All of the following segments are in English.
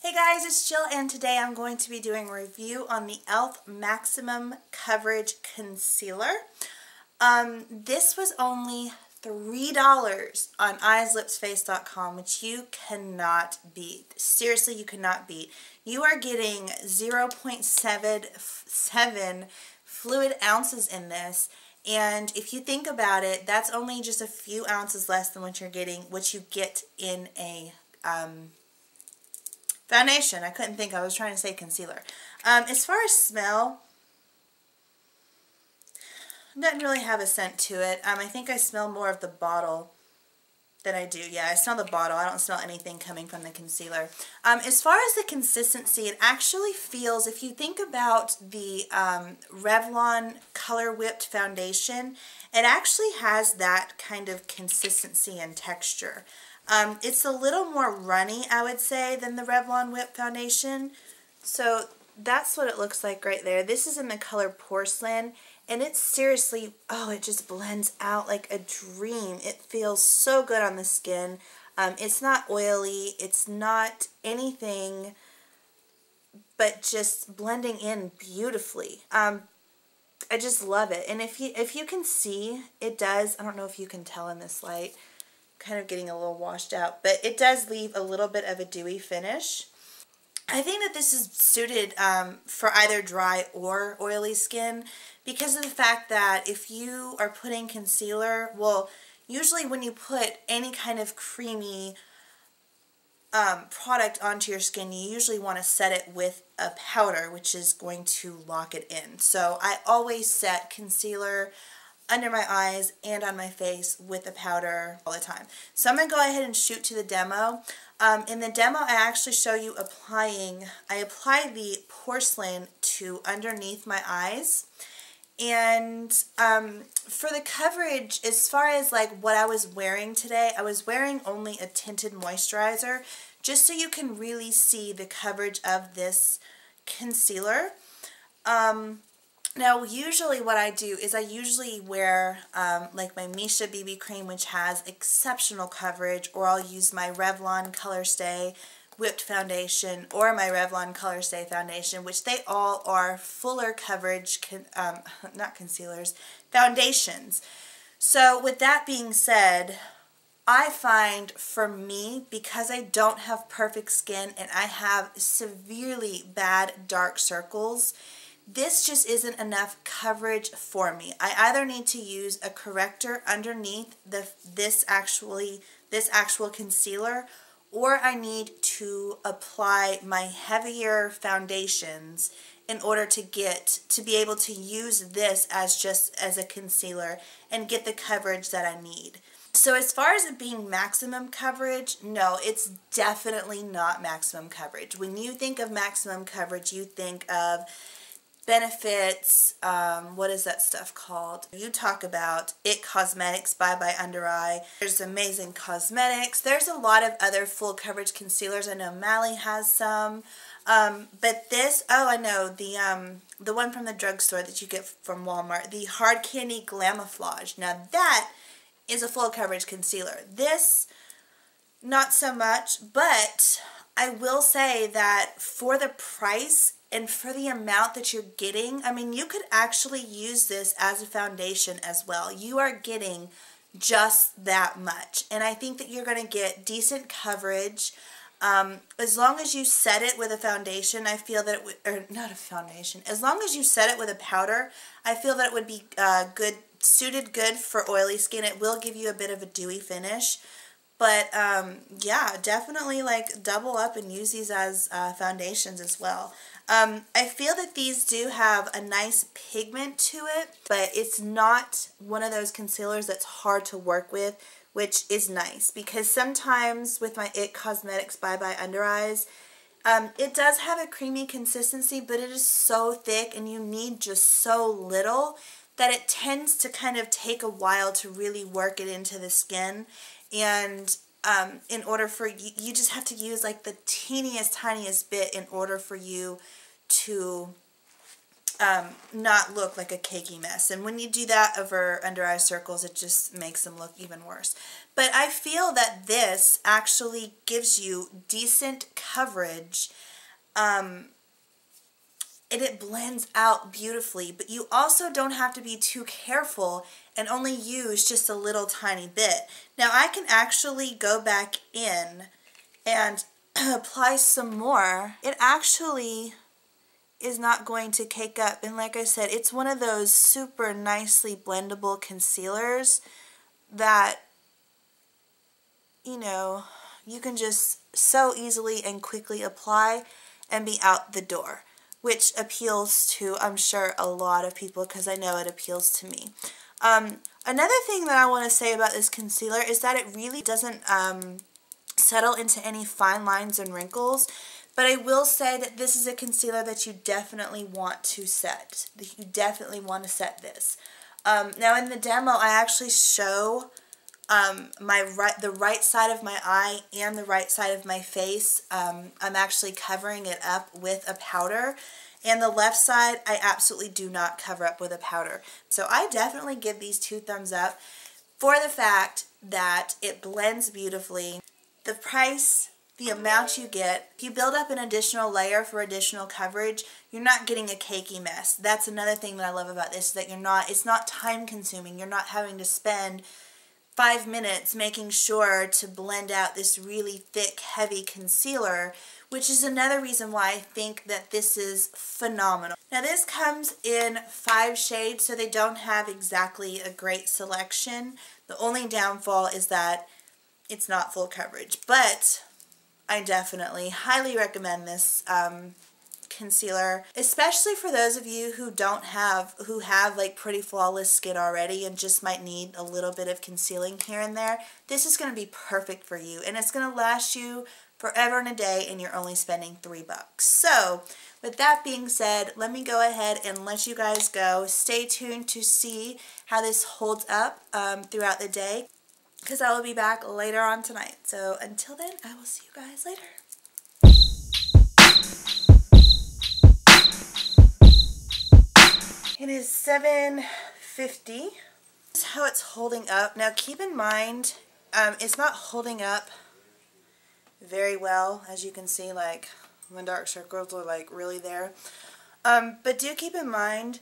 Hey guys, it's Jill and today I'm going to be doing a review on the e.l.f. Maximum Coverage Concealer. This was only $3 on eyeslipsface.com, which you cannot beat. Seriously, you cannot beat. You are getting 0.77 fluid ounces in this, and if you think about it, that's only just a few ounces less than what you get in a foundation. I couldn't think. I was trying to say concealer. As far as smell, it doesn't really have a scent to it. I think I smell more of the bottle than I do. Yeah, I smell the bottle. I don't smell anything coming from the concealer. As far as the consistency, it actually feels, if you think about the Revlon Color Whipped Foundation, it actually has that kind of consistency and texture. It's a little more runny, I would say, than the Revlon Whip Foundation. So that's what it looks like right there. This is in the color Porcelain, and it's seriously, oh, it just blends out like a dream. It feels so good on the skin. It's not oily. It's not anything but just blending in beautifully. I just love it. And if you can see, it does, I don't know if you can tell in this light, kind of getting a little washed out, but it does leave a little bit of a dewy finish. I think that this is suited for either dry or oily skin because of the fact that if you are putting concealer, well, usually when you put any kind of creamy product onto your skin, you usually want to set it with a powder, which is going to lock it in. So I always set concealer under my eyes and on my face with a powder all the time. So I'm going to go ahead and shoot to the demo. In the demo, I actually show you I apply the Porcelain to underneath my eyes. And for the coverage, as far as like what I was wearing today, I was wearing only a tinted moisturizer, just so you can really see the coverage of this concealer. Now, usually what I do is I usually wear like my Misha BB cream, which has exceptional coverage, or I'll use my Revlon Color Stay Whipped Foundation or my Revlon Color Stay Foundation, which they all are fuller coverage, not concealers, foundations. So with that being said, I find for me, because I don't have perfect skin and I have severely bad dark circles, this just isn't enough coverage for me. I either need to use a corrector underneath this actual concealer, or I need to apply my heavier foundations in order to be able to use this as a concealer and get the coverage that I need. So as far as it being maximum coverage, no, it's definitely not maximum coverage. When you think of maximum coverage, you think of Benefits, what is that stuff called? You talk about It Cosmetics Bye Under Eye. There's Amazing Cosmetics. There's a lot of other full coverage concealers. I know Mally has some. But this, oh, I know, the one from the drugstore that you get from Walmart, the Hard Candy Glamouflage. Now that is a full coverage concealer. This, not so much, but I will say that for the price and for the amount that you're getting, I mean, you could actually use this as a foundation as well. You are getting just that much. And I think that you're going to get decent coverage. As long as you set it with a foundation, I feel that not a foundation, as long as you set it with a powder, I feel that it would be suited good for oily skin. It will give you a bit of a dewy finish. But, yeah, definitely, like, double up and use these as foundations as well. I feel that these do have a nice pigment to it, but it's not one of those concealers that's hard to work with, which is nice. Because sometimes with my It Cosmetics Bye Under Eyes, it does have a creamy consistency, but it is so thick and you need just so little that it tends to kind of take a while to really work it into the skin. And in order for you just have to use like the tiniest bit in order for you to not look like a cakey mess. And when you do that over under eye circles, it just makes them look even worse. But I feel that this actually gives you decent coverage, and it blends out beautifully, but you also don't have to be too careful and only use just a little tiny bit. Now I can actually go back in and apply some more. It actually is not going to cake up, and like I said, it's one of those super nicely blendable concealers that, you know, you can just so easily and quickly apply and be out the door, which appeals to, I'm sure, a lot of people, because I know it appeals to me. Another thing that I want to say about this concealer is that it really doesn't settle into any fine lines and wrinkles. But I will say that this is a concealer that you definitely want to set. You definitely want to set this. Now in the demo, I actually show the right side of my eye and the right side of my face. I'm actually covering it up with a powder. And the left side, I absolutely do not cover up with a powder. So I definitely give these 2 thumbs up for the fact that it blends beautifully. The price, the amount you get, if you build up an additional layer for additional coverage, you're not getting a cakey mess. That's another thing that I love about this, is that it's not time consuming. You're not having to spend 5 minutes making sure to blend out this really thick, heavy concealer, which is another reason why I think that this is phenomenal. Now this comes in 5 shades, so they don't have exactly a great selection. The only downfall is that it's not full coverage, but I definitely highly recommend this concealer, especially for those of you who have like pretty flawless skin already and just might need a little bit of concealing here and there. This is going to be perfect for you, and it's going to last you forever and a day, and you're only spending $3. So with that being said, let me go ahead and let you guys go. Stay tuned to see how this holds up throughout the day, because I will be back later on tonight. So until then, I will see you guys later. It is 7:50. This is how it's holding up. Now keep in mind, it's not holding up very well. As you can see, like, my dark circles are like really there. But do keep in mind,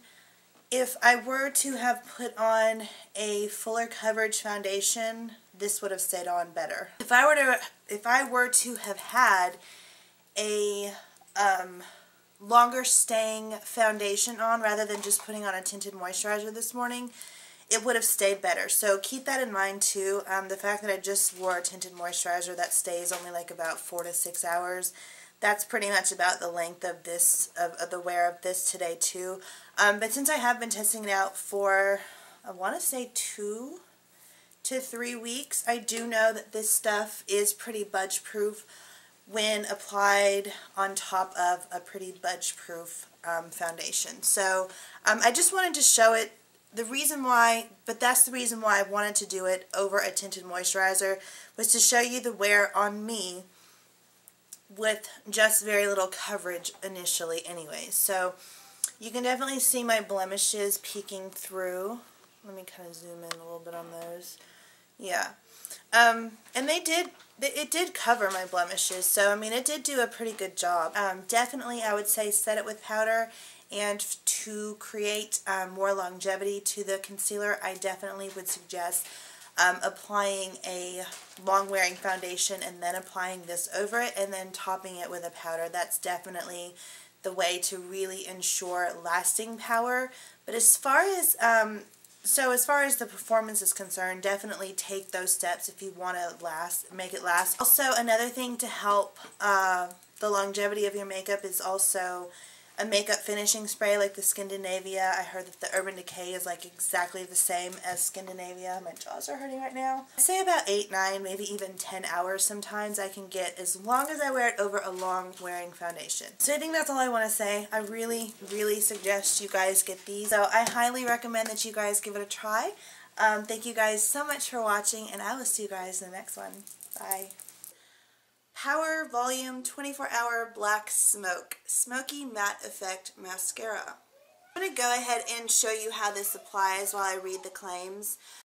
if I were to have put on a fuller coverage foundation, this would have stayed on better. If I were to have had a longer staying foundation on rather than just putting on a tinted moisturizer this morning, it would have stayed better. So keep that in mind too. The fact that I just wore a tinted moisturizer that stays only like about 4 to 6 hours, that's pretty much about the length of this, of the wear of this today too. But since I have been testing it out for, I want to say 2 to 3 weeks, I do know that this stuff is pretty budge proof when applied on top of a pretty budge proof foundation. So I just wanted to show it. The reason why, but that's the reason why I wanted to do it over a tinted moisturizer, was to show you the wear on me with just very little coverage initially anyway. So you can definitely see my blemishes peeking through. Let me kind of zoom in a little bit on those. Yeah. And it did cover my blemishes, so I mean it did do a pretty good job. Definitely I would say set it with powder, and to create more longevity to the concealer, I definitely would suggest applying a long-wearing foundation and then applying this over it and then topping it with a powder. That's definitely the way to really ensure lasting power. But as far as as far as the performance is concerned, definitely take those steps if you want to make it last. Also, another thing to help the longevity of your makeup is also a makeup finishing spray like the Scandinavia. I heard that the Urban Decay is like exactly the same as Scandinavia. My jaws are hurting right now. I say about 8, 9, maybe even 10 hours sometimes I can get, as long as I wear it over a long wearing foundation. So I think that's all I want to say. I really, really suggest you guys get these. So I highly recommend that you guys give it a try. Thank you guys so much for watching, and I will see you guys in the next one. Bye. Power Volume 24 Hour Black Smoke Smoky Matte Effect Mascara. I'm going to go ahead and show you how this applies while I read the claims.